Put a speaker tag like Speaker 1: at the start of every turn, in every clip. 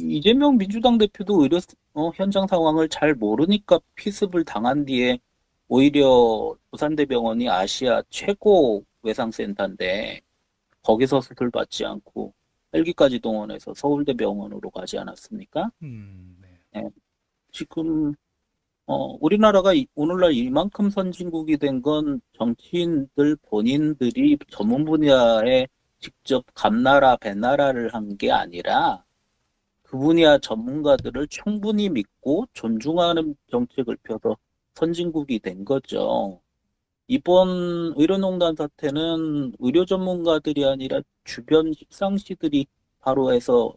Speaker 1: 이재명 민주당 대표도 의료 현장 상황을 잘 모르니까 피습을 당한 뒤에 오히려 부산대병원이 아시아 최고 외상센터인데 거기서 수술 받지 않고 헬기까지 동원해서 서울대병원으로 가지 않았습니까?
Speaker 2: 네.
Speaker 1: 예, 지금 우리나라가 오늘날 이만큼 선진국이 된 건 정치인들 본인들이 전문 분야에 직접 감나라 배나라를 한 게 아니라 그 분야 전문가들을 충분히 믿고 존중하는 정책을 펴서 선진국이 된 거죠. 이번 의료농단 사태는 의료 전문가들이 아니라 주변 십상시들이 바로 해서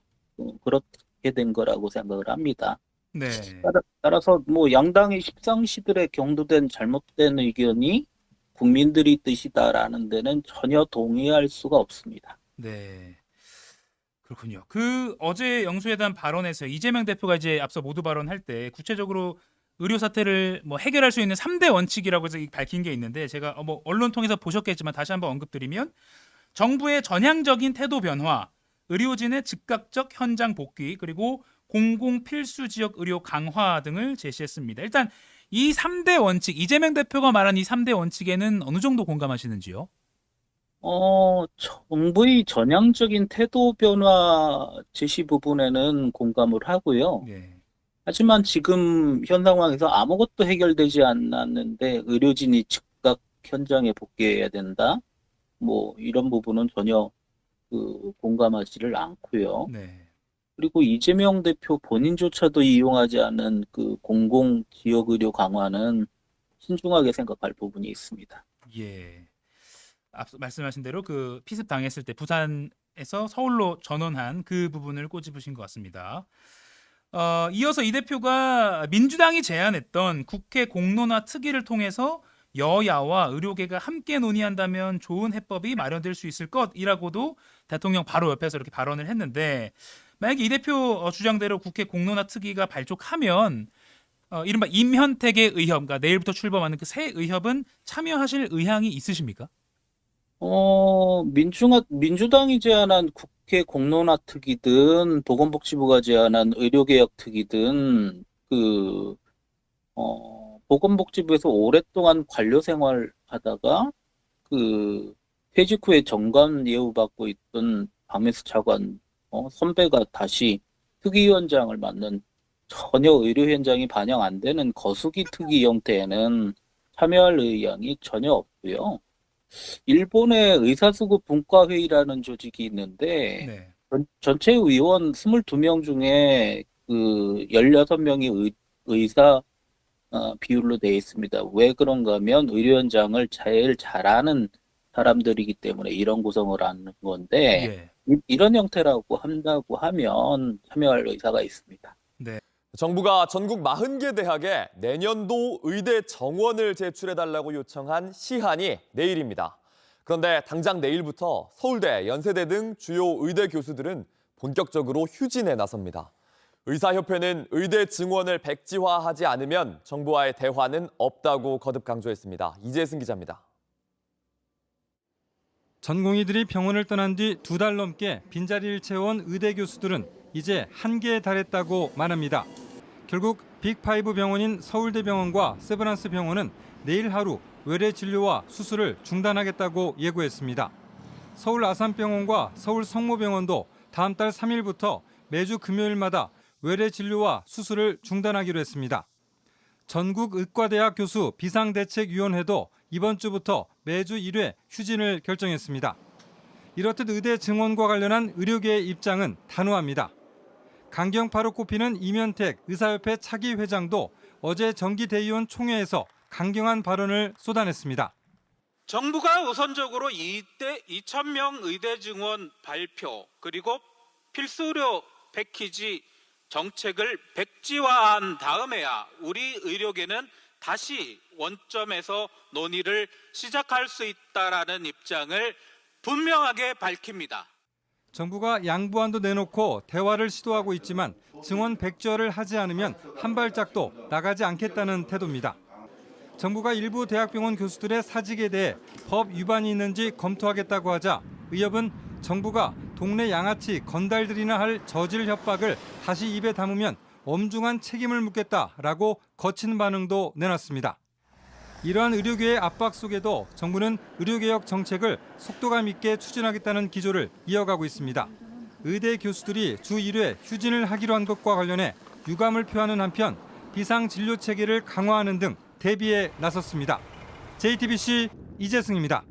Speaker 1: 그렇게 된 거라고 생각을 합니다.
Speaker 2: 네.
Speaker 1: 따라서 뭐 양당의 십상시들의 경도된 잘못된 의견이 국민들이 뜻이다라는 데는 전혀 동의할 수가 없습니다.
Speaker 2: 네. 그렇군요. 그 어제 영수회담 발언에서 이재명 대표가 이제 앞서 모두 발언할 때 구체적으로 의료 사태를 뭐 해결할 수 있는 3대 원칙이라고 해서 밝힌 게 있는데 제가 뭐 언론 통해서 보셨겠지만 다시 한번 언급드리면 정부의 전향적인 태도 변화, 의료진의 즉각적 현장 복귀, 그리고 공공 필수 지역 의료 강화 등을 제시했습니다. 일단 이 3대 원칙, 이재명 대표가 말한 이 3대 원칙에는 어느 정도 공감하시는지요?
Speaker 1: 정부의 전향적인 태도 변화 제시 부분에는 공감을 하고요.
Speaker 2: 네.
Speaker 1: 하지만 지금 현 상황에서 아무것도 해결되지 않았는데 의료진이 즉각 현장에 복귀해야 된다. 뭐 이런 부분은 전혀 공감하지를 않고요.
Speaker 2: 네.
Speaker 1: 그리고 이재명 대표 본인조차도 이용하지 않은 그 공공 지역 의료 강화는 신중하게 생각할 부분이 있습니다.
Speaker 2: 예. 앞서 말씀하신 대로 그 피습 당했을 때 부산에서 서울로 전원한 그 부분을 꼬집으신 것 같습니다. 이어서 이 대표가 민주당이 제안했던 국회 공론화 특위를 통해서 여야와 의료계가 함께 논의한다면 좋은 해법이 마련될 수 있을 것이라고도 대통령 바로 옆에서 이렇게 발언을 했는데 만약에 이 대표 주장대로 국회 공론화 특위가 발족하면 이른바 임현택의 의협, 그러니까 내일부터 출범하는 그 새 의협은 참여하실 의향이 있으십니까?
Speaker 1: 민주당이 제안한 국회 공론화 특위든 보건복지부가 제안한 의료개혁 특위든 보건복지부에서 오랫동안 관료 생활하다가 퇴직 후에 정관 예우받고 있던 박명수 차관 선배가 다시 특위위원장을 맡는 전혀 의료 현장이 반영 안 되는 거수기 특위 형태에는 참여할 의향이 전혀 없고요. 일본의 의사수급 분과회의라는 조직이 있는데
Speaker 2: 네.
Speaker 1: 전체 의원 22명 중에 16명이 의사 비율로 되어 있습니다. 왜 그런가 하면 의료 현장을 제일 잘하는 사람들이기 때문에 이런 구성을 하는 건데
Speaker 2: 예.
Speaker 1: 이런 형태라고 한다고 하면 참여할 의사가 있습니다.
Speaker 2: 네.
Speaker 3: 정부가 전국 40개 대학에 내년도 의대 정원을 제출해달라고 요청한 시한이 내일입니다. 그런데 당장 내일부터 서울대, 연세대 등 주요 의대 교수들은 본격적으로 휴진에 나섭니다. 의사협회는 의대 증원을 백지화하지 않으면 정부와의 대화는 없다고 거듭 강조했습니다. 이재승 기자입니다.
Speaker 4: 전공의들이 병원을 떠난 뒤 2달 넘게 빈자리를 채워온 의대 교수들은 이제 한계에 달했다고 말합니다. 결국 빅5 병원인 서울대병원과 세브란스 병원은 내일 하루 외래 진료와 수술을 중단하겠다고 예고했습니다. 서울 아산병원과 서울 성모병원도 다음 달 3일부터 매주 금요일마다 외래 진료와 수술을 중단하기로 했습니다. 전국 의과대학 교수 비상대책위원회도 이번 주부터 매주 1회 휴진을 결정했습니다. 이렇듯 의대 증원과 관련한 의료계의 입장은 단호합니다. 강경파로 꼽히는 임현택 의사협회 차기 회장도 어제 정기대의원 총회에서 강경한 발언을 쏟아냈습니다.
Speaker 5: 정부가 우선적으로 2,000명 의대 증원 발표 그리고 필수의료 패키지 정책을 백지화한 다음에야 우리 의료계는 다시 원점에서 논의를 시작할 수 있다라는 입장을 분명하게 밝힙니다.
Speaker 4: 정부가 양보안도 내놓고 대화를 시도하고 있지만 증원 백지화를 하지 않으면 한 발짝도 나가지 않겠다는 태도입니다. 정부가 일부 대학병원 교수들의 사직에 대해 법 위반이 있는지 검토하겠다고 하자 의협은 정부가 동네 양아치 건달들이나 할 저질 협박을 다시 입에 담으면 엄중한 책임을 묻겠다라고 거친 반응도 내놨습니다. 이러한 의료계의 압박 속에도 정부는 의료개혁 정책을 속도감 있게 추진하겠다는 기조를 이어가고 있습니다. 의대 교수들이 주 1회 휴진을 하기로 한 것과 관련해 유감을 표하는 한편 비상진료 체계를 강화하는 등 대비에 나섰습니다. JTBC 이재승입니다.